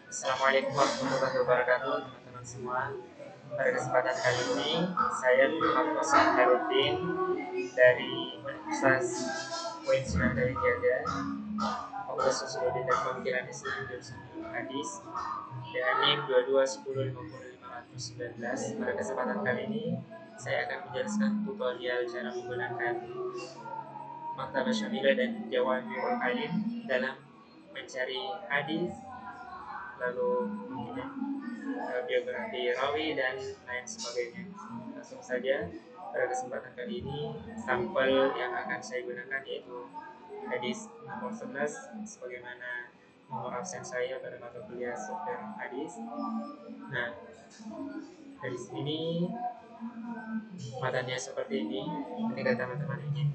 Assalamualaikum warahmatullahi wabarakatuh, teman-teman semua. Pada kesempatan kali ini, saya Muhammad Hasan Harudin dari Universitas UIN Sunan Kalijaga, Fakultas Sosiologi dan Pemikiran Islam jurusan Ilmu Hadis, dengan NIM 2210501519. Pada kesempatan kali ini, saya akan menjelaskan tutorial cara menggunakan Maktabah Syamilah dan Jawahirul Kalim dalam mencari hadis, lalu mungkin biografi rawi dan lain sebagainya. Langsung saja, pada kesempatan kali ini sampel yang akan saya gunakan yaitu hadis nomor 11 sebagaimana nomor absen saya pada mata kuliah software hadis. Nah, hadis ini matanya seperti ini. Ketika teman-teman ingin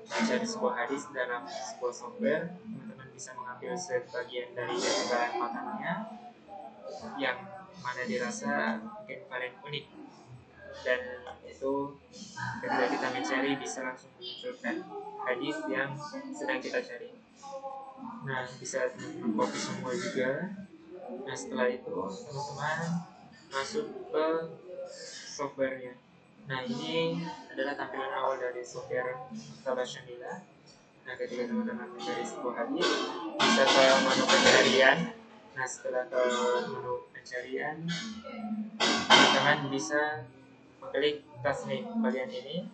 mencari sebuah hadis dalam sebuah software, teman-teman bisa mengambil sebagian dari gambaran matanya yang mana dirasa mungkin paling unik, dan itu ketika kita mencari bisa langsung memunculkan hadis yang sedang kita cari. Nah, bisa teman-teman copy semua juga. Nah, setelah itu teman-teman masuk ke softwarenya. Nah, ini adalah tampilan awal dari software Maktabah Syamilah. Nah, ketika teman-teman mencari sebuah hadis, bisa ke menu pencarian. Nah, setelah ke menu pencarian, teman-teman bisa mengklik tasnik bagian ini.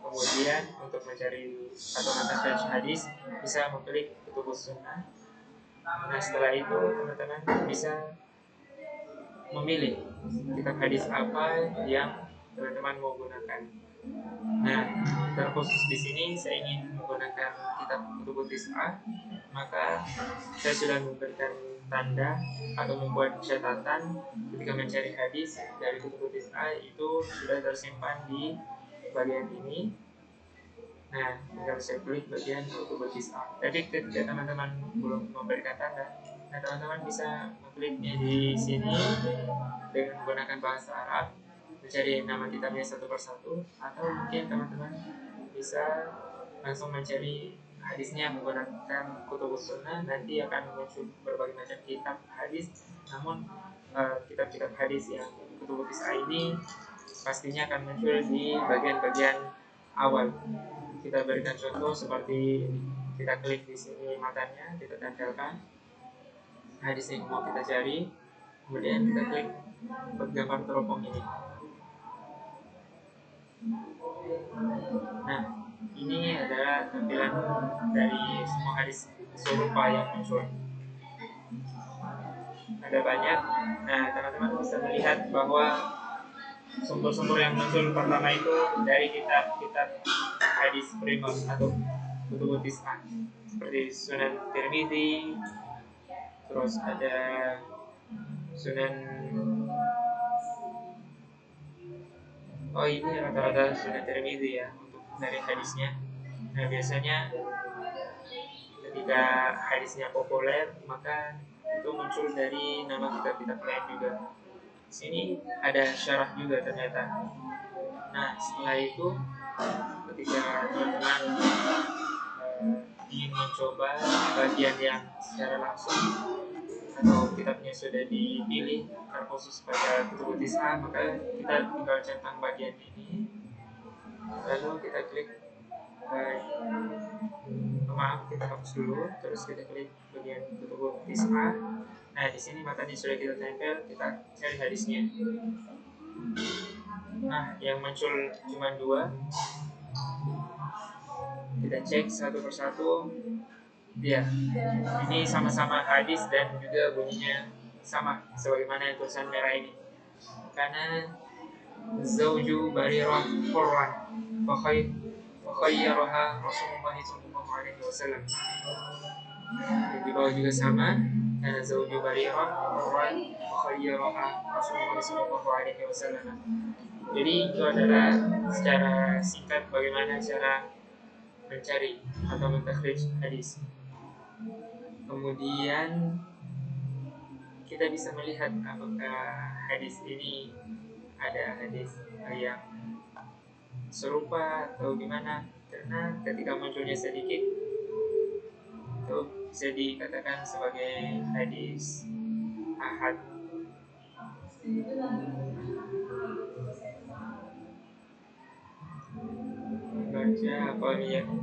Kemudian untuk mencari atau mengetahui hadis, bisa mengklik kutubus sunnah. Nah, setelah itu teman-teman bisa memilih kitab hadis apa yang teman-teman mau gunakan. Nah, terkhusus di sini saya ingin menggunakan kitab Kutubut Tis'ah, maka saya sudah memberikan tanda atau membuat catatan ketika mencari hadis dari Kutubut Tis'ah itu sudah tersimpan di bagian ini. Nah, tinggal saya klik bagian Kutubut Tis'ah. Tapi ketika teman-teman belum memberikan tanda, nah teman-teman bisa mengkliknya di sini dengan menggunakan bahasa Arab, mencari nama kitabnya satu persatu, atau mungkin teman-teman bisa langsung mencari hadisnya menggunakan kutubus sunnah. Nanti akan muncul berbagai macam kitab hadis, namun kitab-kitab hadis yang kutubus tis'ah ini pastinya akan muncul di bagian-bagian awal. Kita berikan contoh seperti ini. Kita klik di sini matanya, kita tempelkan hadis yang mau kita cari, kemudian kita klik gambar teropong ini. Nah, ini adalah tampilan dari semua hadis serupa yang muncul. Ada banyak. Nah, teman-teman bisa melihat bahwa sumber-sumber yang muncul pertama itu dari kitab-kitab hadis primer atau kutubut tis'ah seperti Sunan Tirmidzi, terus ada Sunan, oh ini rata-rata Sunan Tirmidzi ya untuk dari hadisnya. Nah, biasanya ketika hadisnya populer maka itu muncul dari nama kitab-kitab lain juga. Di sini ada syarah juga ternyata. Nah, setelah itu ketika teman-teman ingin mencoba bagian yang secara langsung atau kitabnya sudah dipilih terkhusus pada kutubut tis'ah, maka kita tinggal centang bagian ini, lalu kita klik maaf, kita hapus dulu, terus kita klik bagian kutubut tis'ah. Nah, di sini matanya sudah kita tempel, kita cari hadisnya. Nah, yang muncul cuma dua. Kita cek satu persatu. Ya, ini sama-sama hadis dan juga bunyinya sama sebagaimana tulisan merah ini. Karena Zauju Barirah Qurran fakhayyaraha Rasulullah sallallahu alaihi wasallam. Di bawah juga sama, karena Zauju Barirah Qurran fakhayyaraha Rasulullah sallallahu alaihi wasallam. Jadi itu adalah secara singkat bagaimana cara mencari atau mentakhrij hadis. Kemudian kita bisa melihat apakah hadis ini ada hadis yang serupa atau gimana, karena ketika munculnya sedikit itu bisa dikatakan sebagai hadis Ahad.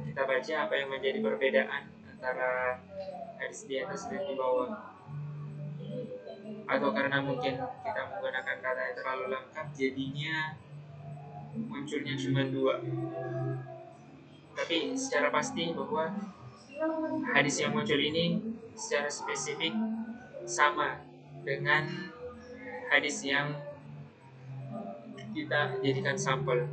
Kita baca apa yang menjadi perbedaan antara hadis di atas dan di bawah, atau karena mungkin kita menggunakan kata yang terlalu lengkap jadinya munculnya cuma dua. Tapi secara pasti bahwa hadis yang muncul ini secara spesifik sama dengan hadis yang kita jadikan sampel.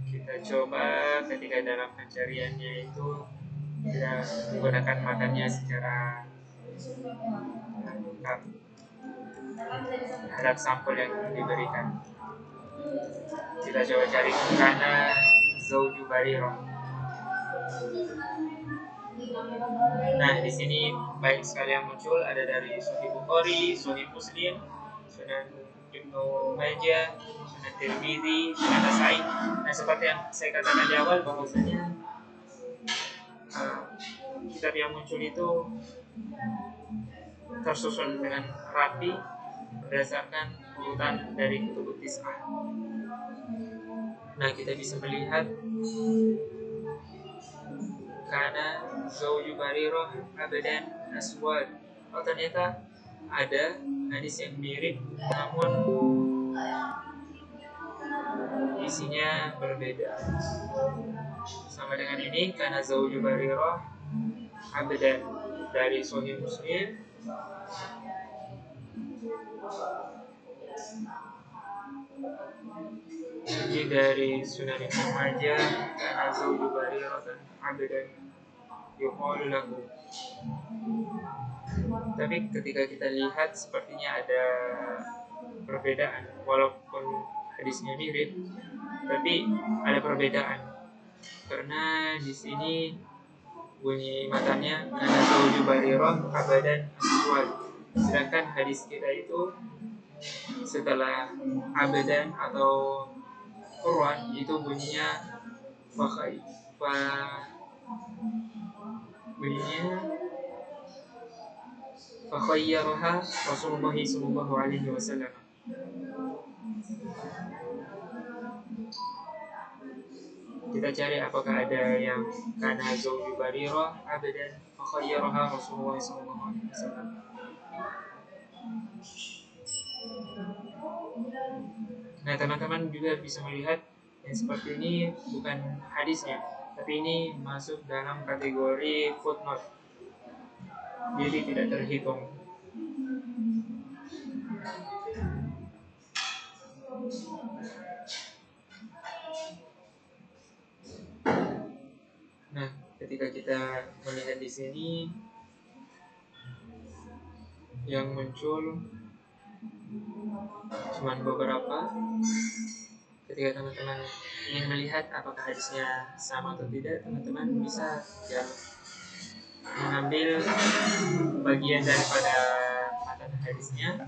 Kita coba ketika dalam pencariannya itu kita menggunakan matanya secara lengkap terhadap sampel yang diberikan. Kita coba cari karena Zauju Barirah. Nah, di sini banyak sekali yang muncul, ada dari Sahih Bukhari, Sahih Muslim, Sunan Ibnu Majah, Sunan Tirmidzi, Sunan Nasa'i. Nah, seperti yang saya katakan di awal bahwasanya kitab yang muncul itu tersusun dengan rapi berdasarkan urutan dari kutub tis'ah. Nah, kita bisa melihat karena Zauju Barirah abadan aswad. Oh, ternyata ada hadis yang mirip namun isinya berbeda. Sama dengan ini karena Zauju Barirah abadan dari Sahih Muslim, ini dari Sunan Ibnu Majah karena Zauju Barirah dan abadan yuqalu lahu. Tapi ketika kita lihat sepertinya ada perbedaan, walaupun hadisnya mirip, tapi ada perbedaan karena di sini bunyi matanya karena Zauju Barirah abadan aswad, sedangkan hadis kita itu setelah abadan atau Quran itu bunyinya fakhayyaraha Rasulullah sallallahu alaihi wasallam. Kita cari apakah ada yang kana Zauju Barirah abadan fakhayyaraha Rasulullah sallallahu alaihi wasallam. Nah, teman-teman juga bisa melihat yang seperti ini bukan hadisnya, tapi ini masuk dalam kategori footnote, jadi tidak terhitung. Nah, ketika kita melihat di sini yang muncul cuma beberapa. Ketika teman-teman ingin melihat apakah hadisnya sama atau tidak, teman-teman bisa ya mengambil bagian daripada matan hadisnya,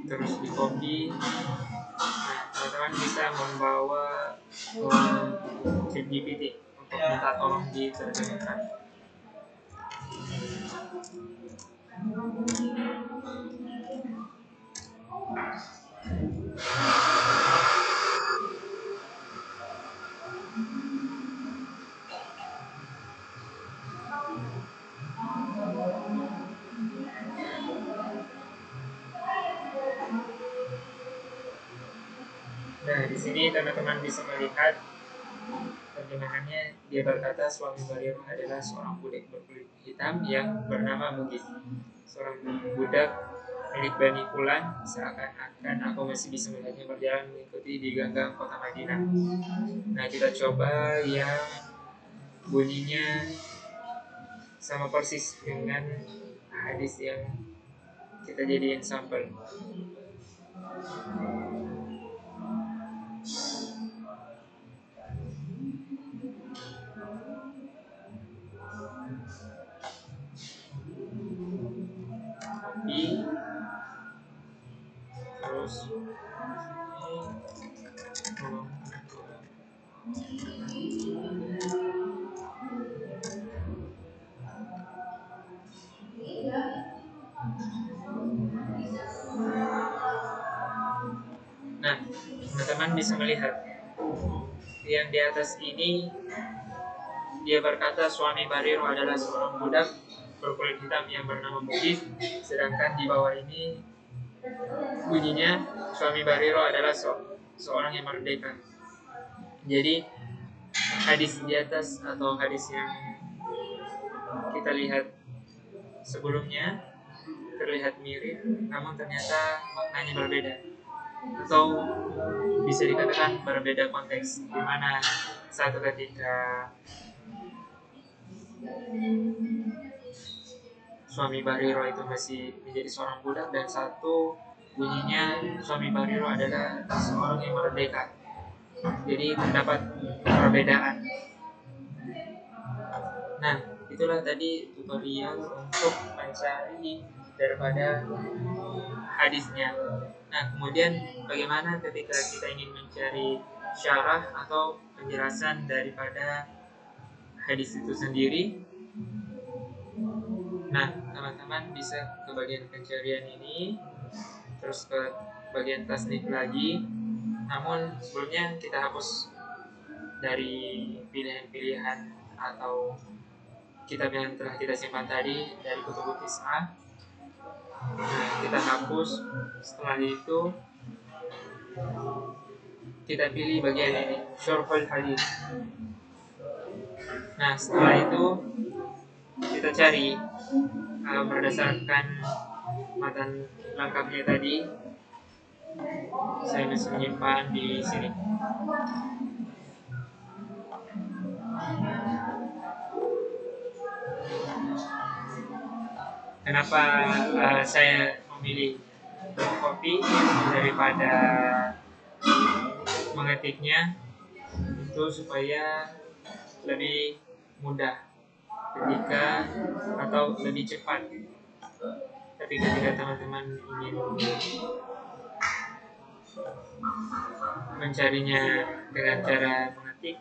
terus di copy. Nah, teman-teman bisa membawa ChatGPT untuk minta tolong diterjemahkan. Nah, di sini teman-teman bisa melihat terjemahannya. Dia berkata suami Barirah adalah seorang budak berkulit hitam yang bernama Mugis, seorang budak milik Bani Fulan. Seakan-akan aku masih bisa melihatnya berjalan mengikuti di ganggang kota Madinah. Nah, kita coba yang bunyinya sama persis dengan hadis yang kita jadiin sampel. Kopi, terus nah, teman-teman bisa melihat yang di atas ini dia berkata suami Bariro adalah seorang budak berkulit hitam yang bernama Mujib, sedangkan di bawah ini bunyinya suami Bariro adalah seorang yang merdeka. Jadi hadis di atas atau hadis yang kita lihat sebelumnya terlihat mirip, namun ternyata maknanya berbeda, atau bisa dikatakan berbeda konteks, di mana satu ketika suami Bariro itu masih menjadi seorang budak, dan satu bunyinya suami Bariro adalah seorang yang merdeka. Jadi terdapat perbedaan. Nah, itulah tadi tutorial untuk mencari daripada hadisnya. Nah, kemudian bagaimana ketika kita ingin mencari syarah atau penjelasan daripada hadis itu sendiri? Nah, teman-teman bisa ke bagian pencarian ini, terus ke bagian tasnif lagi. Namun sebelumnya kita hapus dari pilihan-pilihan atau kitab yang telah kita simpan tadi dari Kutubut Tis'ah. Nah, kita hapus. Setelah itu kita pilih bagian ini, Syarhul Hadis. Nah, setelah itu kita cari berdasarkan matan lengkapnya tadi. Saya bisa menyimpan di sini. Kenapa saya memilih kopi daripada mengetiknya? Itu supaya lebih mudah ketika atau lebih cepat. Tapi ketika teman-teman ingin mencarinya dengan cara mengetik,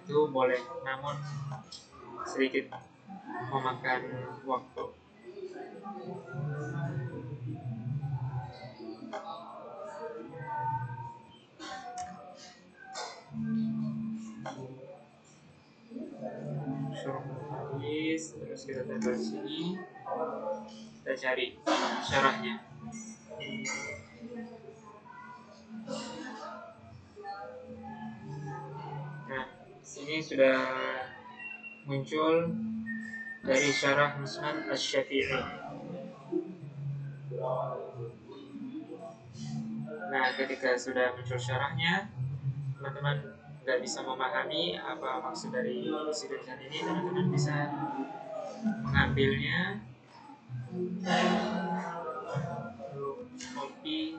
itu boleh, namun sedikit memakan waktu. Hadis, terus kita tempel sini, kita cari syarahnya. Nah, sini sudah muncul dari syarah Musnad Asy-Syafi'i. Nah, ketika sudah muncul syarahnya, teman-teman nggak bisa memahami apa maksud dari isi tulisan ini, teman-teman bisa mengambilnya, kopi,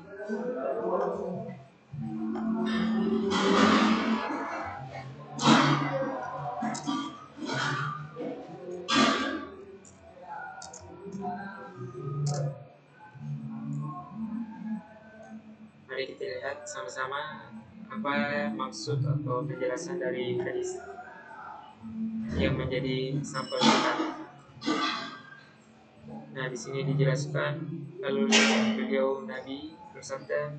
mari kita lihat sama-sama apa maksud atau penjelasan dari hadis yang menjadi sampel kita. Nah, di sini dijelaskan lalu beliau Nabi bersabda,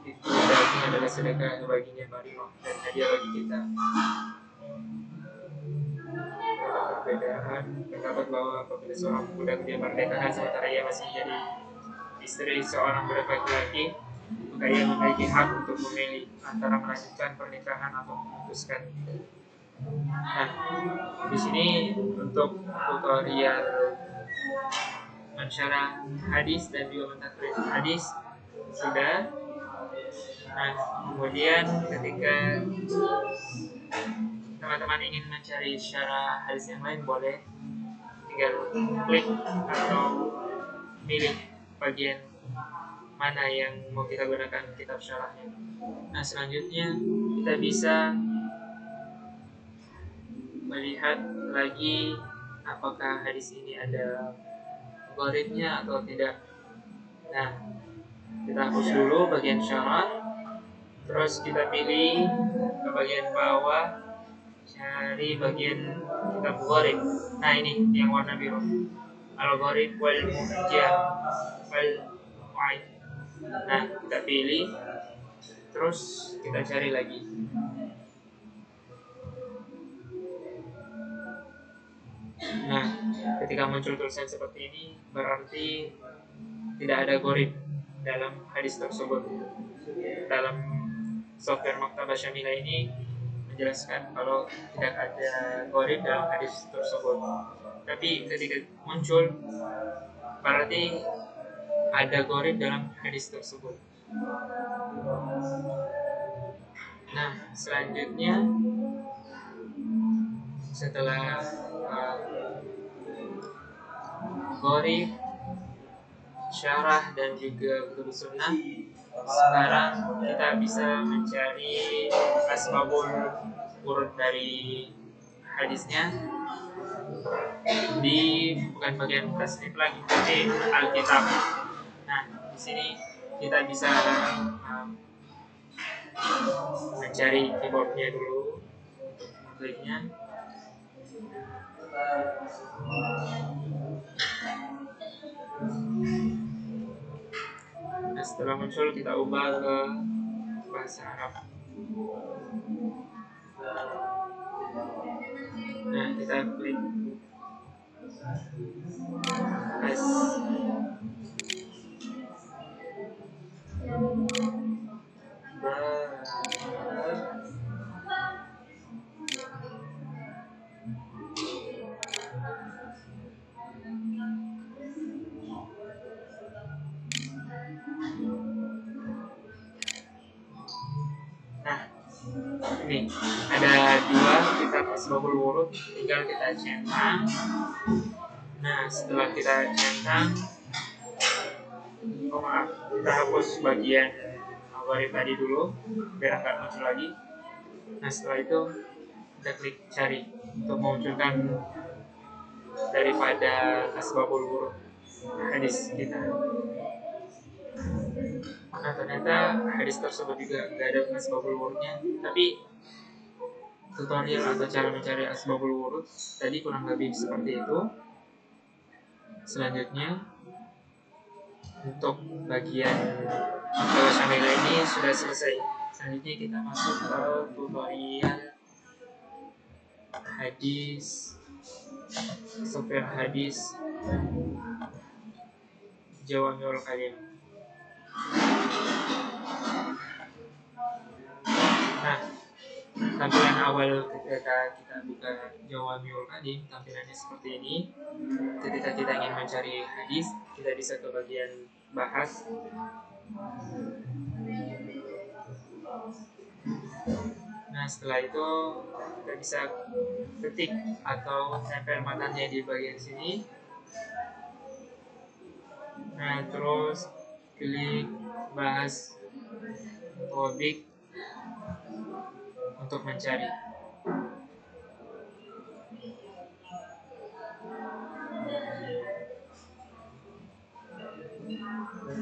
itu daging adalah sedekah baginya Bariro dan hadiah bagi kita. Perbedaan pendapat bahwa apabila seorang budak dia merdekakan sementara ia masih menjadi istri seorang budak laki-laki, maka ia memiliki hak untuk memilih antara melanjutkan pernikahan atau memutuskan. Nah, di sini untuk tutorial mensyarah hadis dan juga mentakrij hadis sudah. Nah, kemudian ketika teman-teman ingin mencari syarah hadis yang lain, boleh tinggal klik atau pilih bagian mana yang mau kita gunakan kitab syarahnya. Nah, selanjutnya kita bisa melihat lagi apakah hadis ini ada gharibnya atau tidak. Nah, kita hapus dulu bagian syarah, terus kita pilih ke bagian bawah, cari bagian kitab gharib. Nah, ini yang warna biru, al-gharib wal mu'jam wal mu'aid. Nah, kita pilih, terus kita cari lagi. Nah, ketika muncul tulisan seperti ini, berarti tidak ada gharib dalam hadis tersebut. Dalam software Maktabah Syamilah ini menjelaskan kalau tidak ada gharib dalam hadis tersebut. Tapi ketika muncul, berarti ada gharib dalam hadis tersebut. Nah, selanjutnya setelah gharib, syarah, dan juga kutub sunnah, sekarang kita bisa mencari asbabul wurud dari hadisnya di bukan bagian tasnif lagi, tapi Alkitab. Nah, di sini kita bisa mencari keyboardnya dulu untuk mengkliknya. Nah, setelah muncul kita ubah ke bahasa Arab. Nah, kita klik ini ada dua kitab asbabul wurud, tinggal kita centang. Nah, setelah kita centang, kita hapus bagian gharib tadi dulu biar nggak muncul lagi. Nah, setelah itu kita klik cari untuk memunculkan daripada asbabul wurud hadis kita. Nah, ternyata hadis tersebut juga nggak ada asbabul wurudnya, tapi tutorial atau cara mencari asbabul wurud tadi kurang lebih seperti itu. Selanjutnya untuk bagian Maktabah Syamilah ini sudah selesai. Selanjutnya kita masuk ke tutorial hadis, software hadis Jawamiul Kalim. Nah, tampilan awal ketika kita buka Jawamiul Kalim, tampilannya seperti ini. Ketika kita ingin mencari hadis, kita bisa ke bagian bahas. Nah, setelah itu kita bisa ketik atau tempel matanya di bagian sini. Nah, terus klik bahas topik untuk mencari.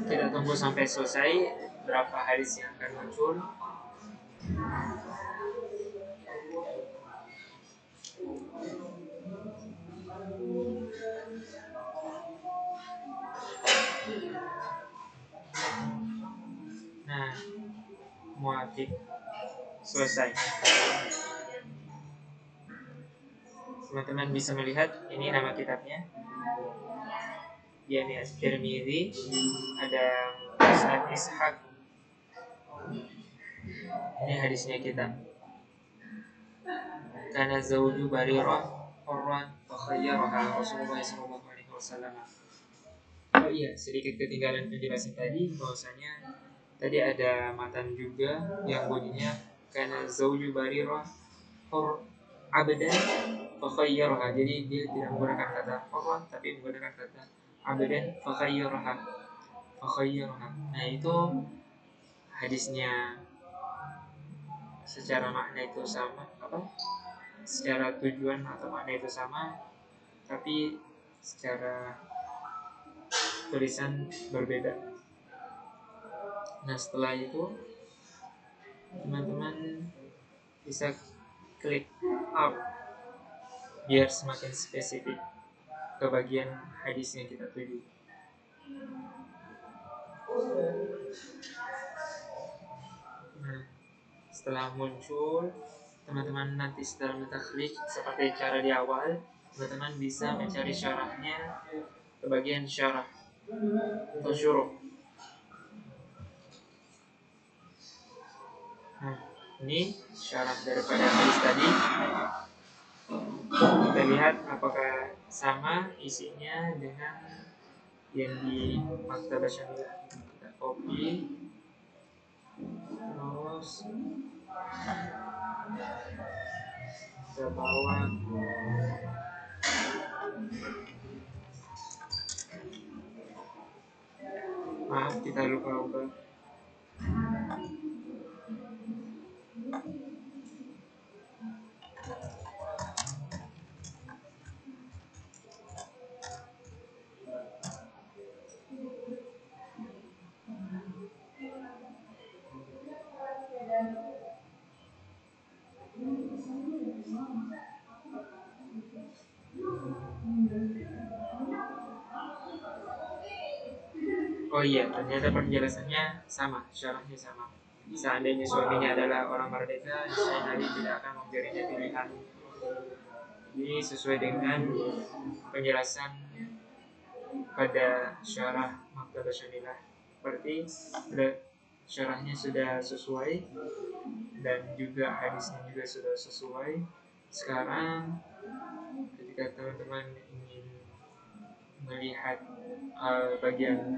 Kita tunggu sampai selesai berapa hadis yang akan muncul. Nah, muatik selesai. Teman-teman bisa melihat ini nama kitabnya, Jami' at-Tirmidzi, ada Ustaz Ishaq. Ini hadisnya kita. Kana zawju Barirah hurran fakhayyaraha Rasulullah sallallahu alaihi wasallam. Oh iya, sedikit ketinggalan penjelasan tadi, bahwasanya tadi ada matan juga yang bunyinya kana zawju Barirah abdan fakhayyaraha. Jadi dia tidak menggunakan kata farad tapi menggunakan kata abdan fakhayyaraha. Nah itu hadisnya secara makna itu sama, secara tujuan atau makna itu sama, tapi secara tulisan berbeda. Nah setelah itu teman-teman bisa klik up biar semakin spesifik ke bagian hadis yang kita tuju. Nah setelah muncul, teman-teman nanti setelah mentaklik seperti cara di awal, teman-teman bisa mencari syarahnya ke bagian syarah atau syuruh. Nah ini syarah daripada hadis tadi. Kita lihat apakah sama isinya dengan yang di Maktabah Syamilah. Kita copy, terus kita bawa maaf kita lupa ubah. Oh iya, ternyata penjelasannya sama, syarahnya sama. Seandainya suaminya adalah orang merdeka, Syekh Ali tidak akan memberinya pilihan. Jadi sesuai dengan penjelasan pada syarah Maktabah Syamilah, berarti syarahnya sudah sesuai dan juga hadisnya juga sudah sesuai. Sekarang ketika teman-teman ingin melihat bagian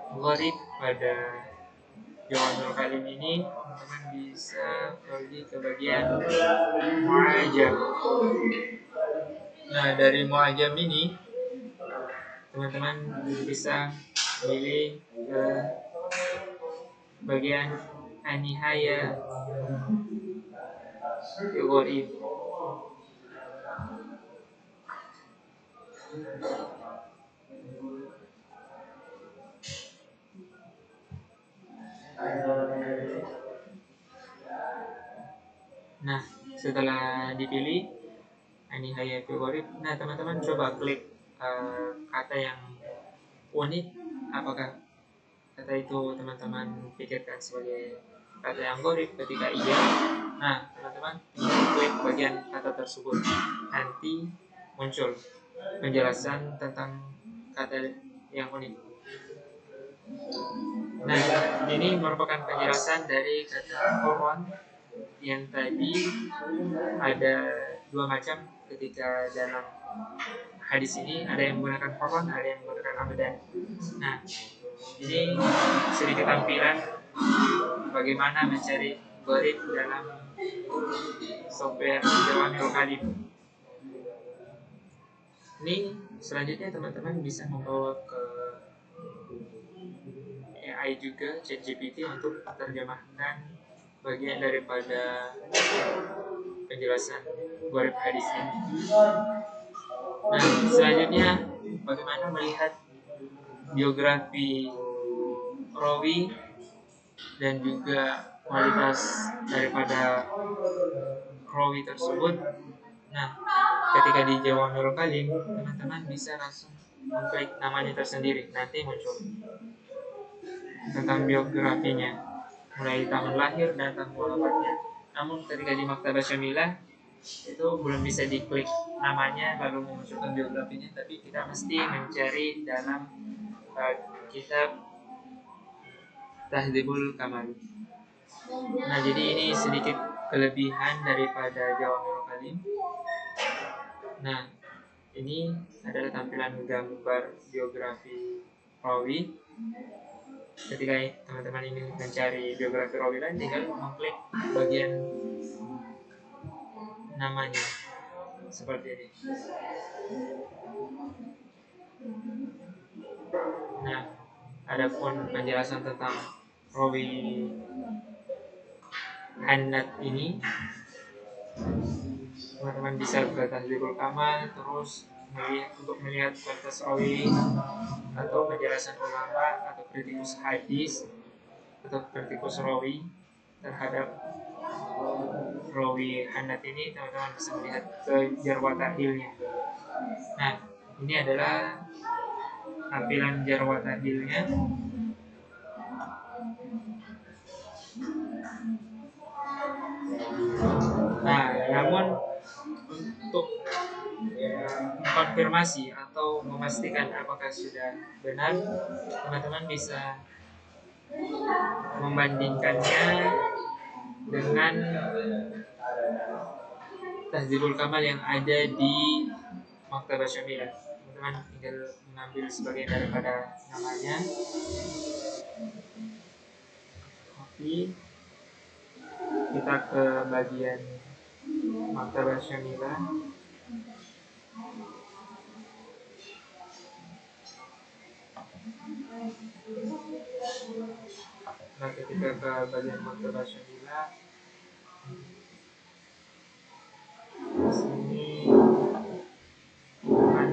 gharib pada Jawami'ul Kalim ini, teman-teman bisa pergi ke bagian mu'ajam. Nah dari mu'ajam ini teman-teman bisa pilih ke bagian An-Nihaya fi Gharib. Nah setelah dipilih An-Nihaya fi Gharib, nah teman-teman coba klik kata yang unik. Apakah kata itu teman-teman pikirkan sebagai kata yang gharib? Ketika iya, nah teman-teman klik bagian kata tersebut, nanti muncul penjelasan tentang kata yang unik. Nah ini merupakan penjelasan dari kata Quran yang tadi ada dua macam. Ketika dalam hadis ini ada yang menggunakan Quran, ada yang menggunakan abdan. Nah ini sedikit tampilan bagaimana mencari gharib dalam software Jawami'ul Kalim. Ini selanjutnya teman-teman bisa membawa ke AI juga, ChatGPT, untuk terjemahkan bagian daripada penjelasan gharib hadis ini. Nah selanjutnya bagaimana melihat biografi rawi dan juga kualitas daripada rawi tersebut. Nah ketika di Jawami'ul Kalim, teman-teman bisa langsung mengklik namanya tersendiri, nanti muncul tentang biografinya, mulai tahun lahir dan tahun wafatnya. Namun ketika di Maktabah Syamilah itu belum bisa diklik namanya lalu memunculkan biografinya, tapi kita mesti mencari dalam kitab Tahdzibul Kamal. Nah jadi ini sedikit kelebihan daripada Jawami'ul Kalim. Nah ini adalah tampilan gambar biografi rawi. Ketika teman-teman ingin mencari biografi rawi lain, tinggal mengklik bagian namanya. seperti ini. Nah, adapun penjelasan tentang rawi Hannad ini, teman-teman bisa ke Tahdzibul Kamal, terus untuk melihat kualitas rawi atau penjelasan ulama atau kritikus hadis atau kritikus rawi terhadap rawi Hannad ini, teman-teman bisa melihat ke jarwa ta'dilnya. Nah, ini adalah tampilan jarwa ta'dilnya. Nah, namun untuk konfirmasi atau memastikan apakah sudah benar, teman-teman bisa membandingkannya dengan Tahdzibul Kamal yang ada di Maktabah Syamilah. Teman-teman tinggal mengambil sebagian daripada namanya, copy, kita ke bagian Maktabah Syamilah. Nah, ketika ke bagian Maktabah Syamilah, di sini akan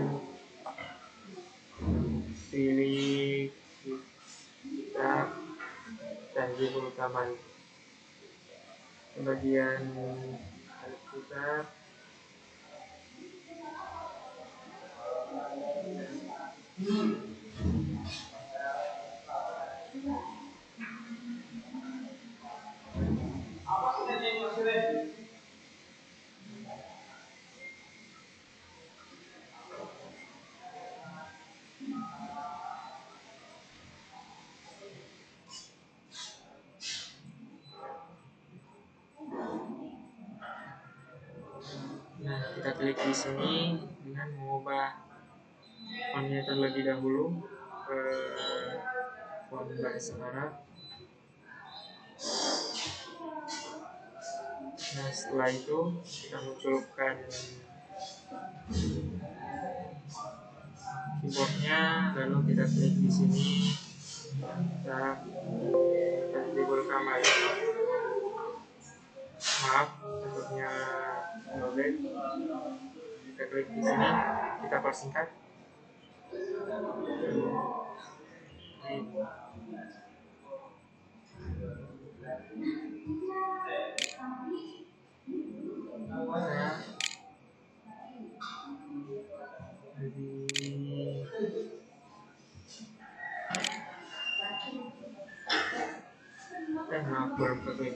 pilih kitab Tahdzibul Kamal. Bagian Alkitab, nah kita klik di sini dengan mengubah fontnya terlebih dahulu ke font bahasa Arab. Nah, setelah itu kita munculkan keyboardnya, lalu kita klik di sini, kita Tahdzibul Kamal. Maaf, bentuknya loaded. Kita klik di sini, kita persingkat. Maaf, belum keklik.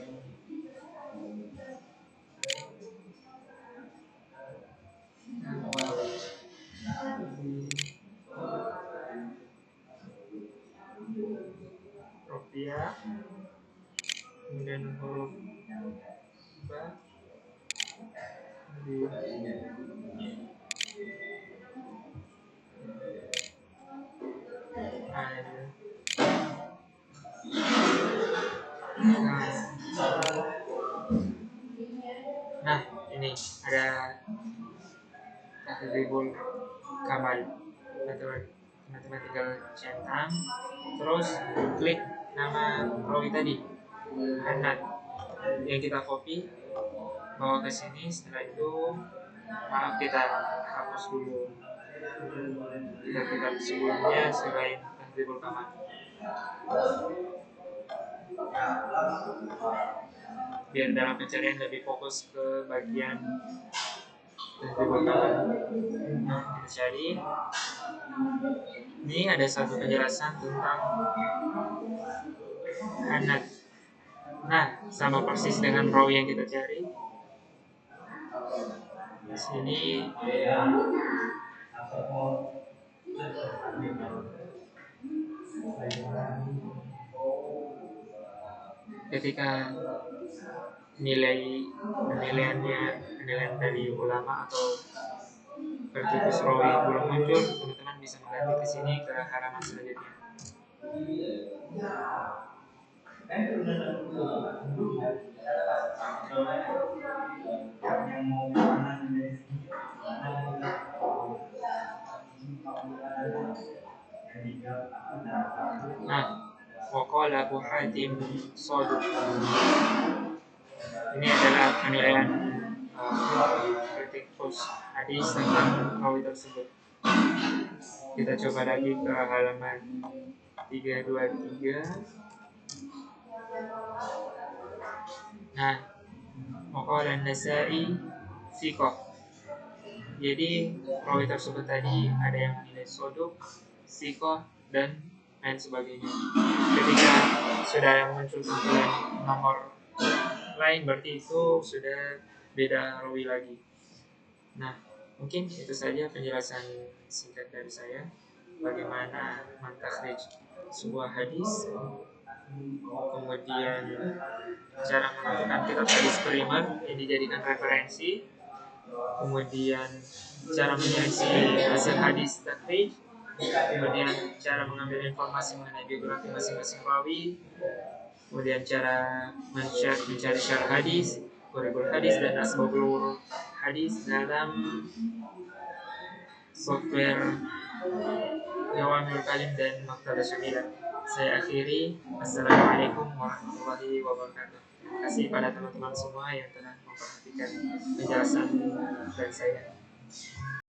Rupiah, kemudian huruf ba di nah, ini ada Tahdzibul Kamal. Teman-teman tinggal centang, terus klik nama rawi tadi, Hannad, yang kita copy, bawa ke sini. Setelah itu, maaf, kita hapus dulu kitab sebelumnya selain Tahdzibul Kamal. Biar dalam pencarian lebih fokus ke bagian Tahdzibul Kamal. Kita cari. Ini ada satu penjelasan tentang Hannad. Nah, sama persis dengan rawi yang kita cari. Di sini ketika penilaian dari ulama atau kritikus rawi belum muncul, teman-teman bisa mengganti ke sini ke halaman selanjutnya. Nah, waqala Abu Hatim Shadiq. Ini adalah penilaian kritik post hadis tentang rawi tersebut. Kita coba lagi ke halaman 323. Nah, waqala An-Nasa'i thiqah. Jadi rawi tersebut tadi ada yang menilai soduk, sikoh, dan lain sebagainya. Ketika sudah muncul tampilan nomor lain, berarti itu sudah beda rawi lagi. Nah, mungkin itu saja penjelasan singkat dari saya bagaimana mentakhrij sebuah hadis, kemudian cara menentukan kitab hadis primer yang dijadikan referensi, kemudian cara menyeleksi hasil hadis takhrij, kemudian cara mengambil informasi mengenai biografi masing-masing rawi, kemudian cara mencari syarah hadis, gharibul hadis, dan asbabul hadis dalam software Jawami'ul Kalim dan Maktabah Syamilah. Saya akhiri. Assalamualaikum warahmatullahi wabarakatuh. Terima kasih pada teman-teman semua yang telah memperhatikan penjelasan dari saya.